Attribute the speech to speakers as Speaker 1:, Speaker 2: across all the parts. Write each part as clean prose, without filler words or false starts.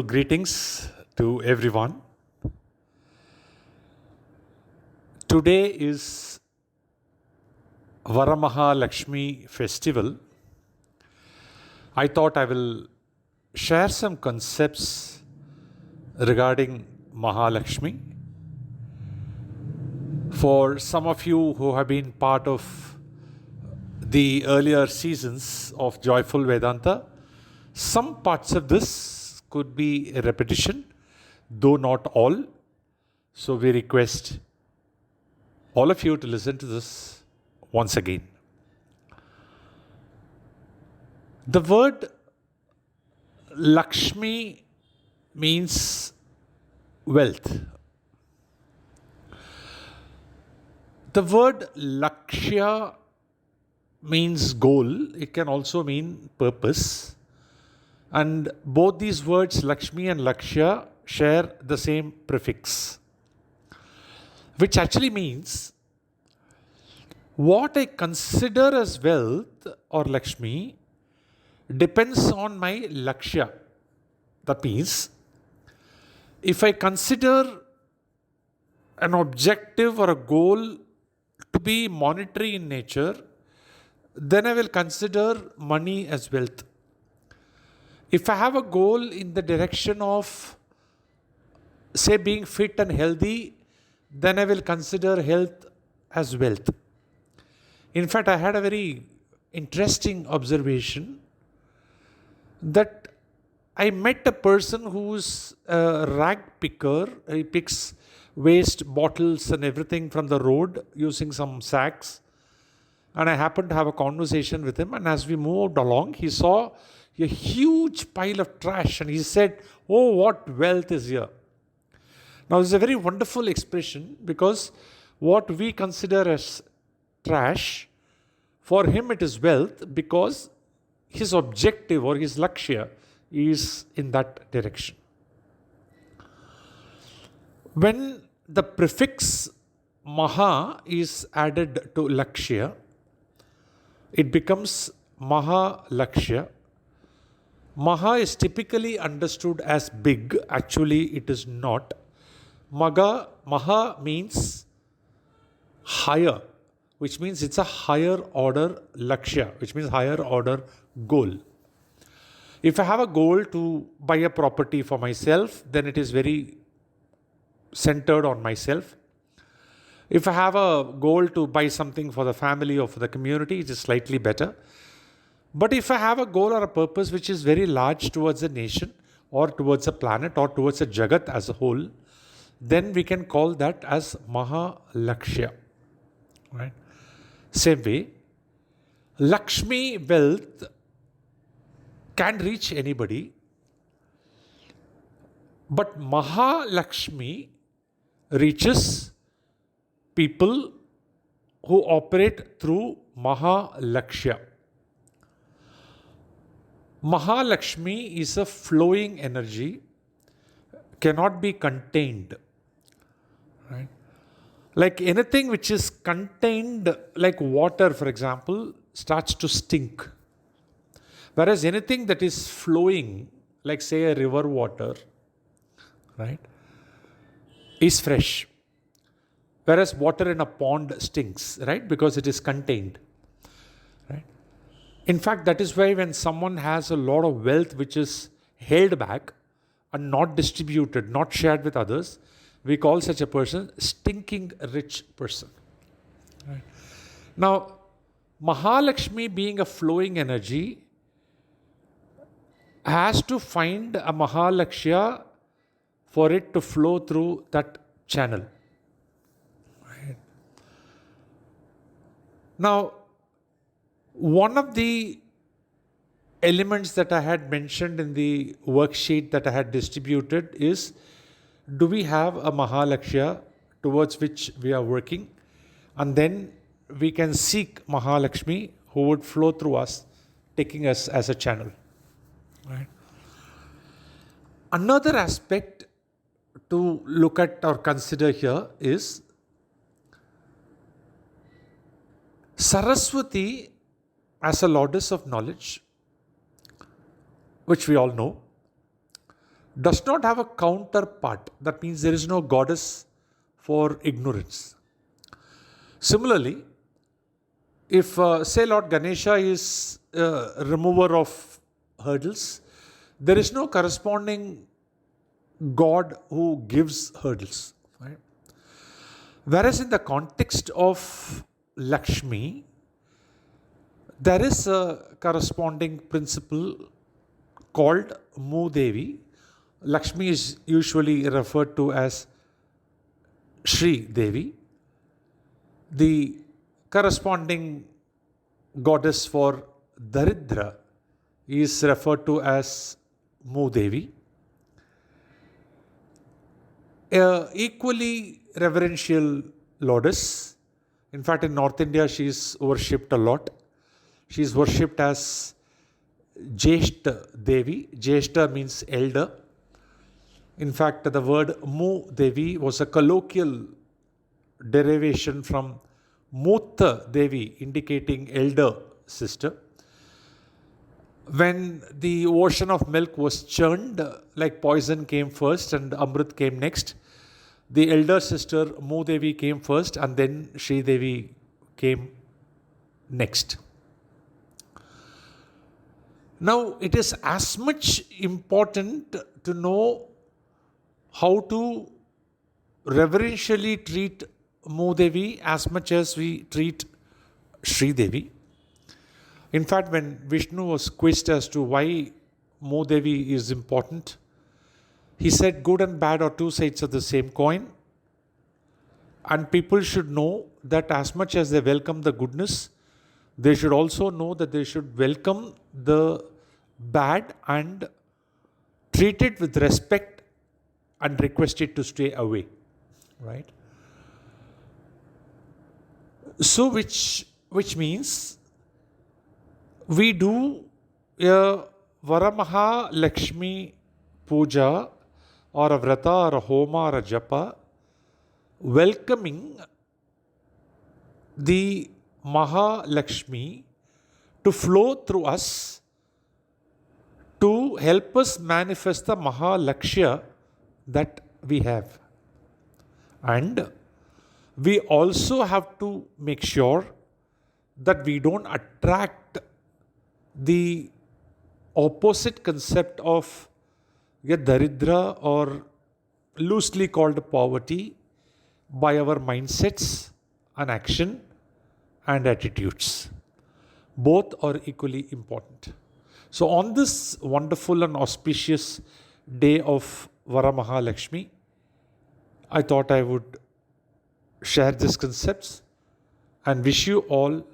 Speaker 1: Greetings to everyone. Today is Varamahalakshmi festival. I thought I will share some concepts regarding Maha Lakshmi. For some of you who have been part of the earlier seasons of Joyful Vedanta, some parts of this could be a repetition, though not all. So we request all of you to listen to this once again. The word Lakshmi means wealth. The word Lakshya means goal. It can also mean purpose. And both these words, Lakshmi and Lakshya, share the same prefix, which actually means what I consider as wealth or Lakshmi depends on my Lakshya. That means if I consider an objective or a goal to be monetary in nature, then I will consider money as wealth. If I have a goal in the direction of, say, being fit and healthy, then I will consider health as wealth. In fact, I had a very interesting observation that I met a person who's a rag picker. He picks waste bottles and everything from the road using some sacks. And I happened to have a conversation with him. And as we moved along, he saw a huge pile of trash. And he said, "Oh, what wealth is here." Now, this is a very wonderful expression because what we consider as trash, for him it is wealth because his objective or his Lakshya is in that direction. When the prefix Maha is added to Lakshya, it becomes Maha Lakshya. Maha is typically understood as big. Actually, it is not. Maha means higher, which means it's a higher order Lakshya, which means higher order goal. If I have a goal to buy a property for myself, then it is very centered on myself. If I have a goal to buy something for the family or for the community, it is slightly better. But if I have a goal or a purpose which is very large towards a nation or towards a planet or towards a Jagat as a whole, then we can call that as Maha Lakshya. Right? Same way, Lakshmi wealth can reach anybody, but Maha Lakshmi reaches people who operate through Maha Lakshya. Maha Lakshmi is a flowing energy, cannot be contained. Right? Like anything which is contained, like water, for example, starts to stink. Whereas anything that is flowing, like say a river water, right, is fresh. Whereas water in a pond stinks, right, because it is contained. Right? In fact, that is why when someone has a lot of wealth which is held back and not distributed, not shared with others, we call such a person stinking rich person. Right? Now, Mahalakshmi being a flowing energy has to find a Mahalakshya for it to flow through that channel. Right? Now, one of the elements that I had mentioned in the worksheet that I had distributed is, do we have a Mahalakshya towards which we are working? And then we can seek Mahalakshmi who would flow through us, taking us as a channel. Right? Another aspect to look at or consider here is Saraswati as a goddess of knowledge, which we all know. does not have a counterpart. That means there is no goddess for ignorance. Similarly, if say Lord Ganesha is a remover of hurdles, there is no corresponding God who gives hurdles. Right? Whereas in the context of Lakshmi, there is a corresponding principle called Mu Devi. Lakshmi is usually referred to as Shri Devi. The corresponding goddess for Daridra is referred to as Mu Devi. Equally reverential Lotus. In fact, in North India, she is worshipped a lot. She is worshipped as Jeshta Devi. Jeshta means elder. In fact, the word Mu Devi was a colloquial derivation from Mutta Devi, indicating elder sister. When the ocean of milk was churned, like poison came first and Amrit came next, the elder sister Mu Devi came first and then Shri Devi came next. Now, it is as much important to know how to reverentially treat Mu Devi as much as we treat Shri Devi. In fact, when Vishnu was quizzed as to why Mu Devi is important, he said good and bad are two sides of the same coin, and people should know that as much as they welcome the goodness, they should also know that they should welcome the bad and treat it with respect and request it to stay away. Right? So which means we do a Varamahalakshmi puja or a vrata or a homa or a japa, welcoming the Maha Lakshmi to flow through us to help us manifest the Maha Lakshya that we have. And we also have to make sure that we don't attract the opposite concept of daridra or loosely called poverty by our mindsets and action and attitudes. Both are equally important. So on this wonderful and auspicious day of Varamahalakshmi, I thought I would share these concepts and wish you all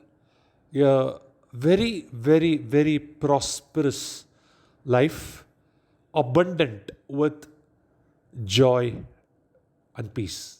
Speaker 1: a very, very, very prosperous life, abundant with joy and peace.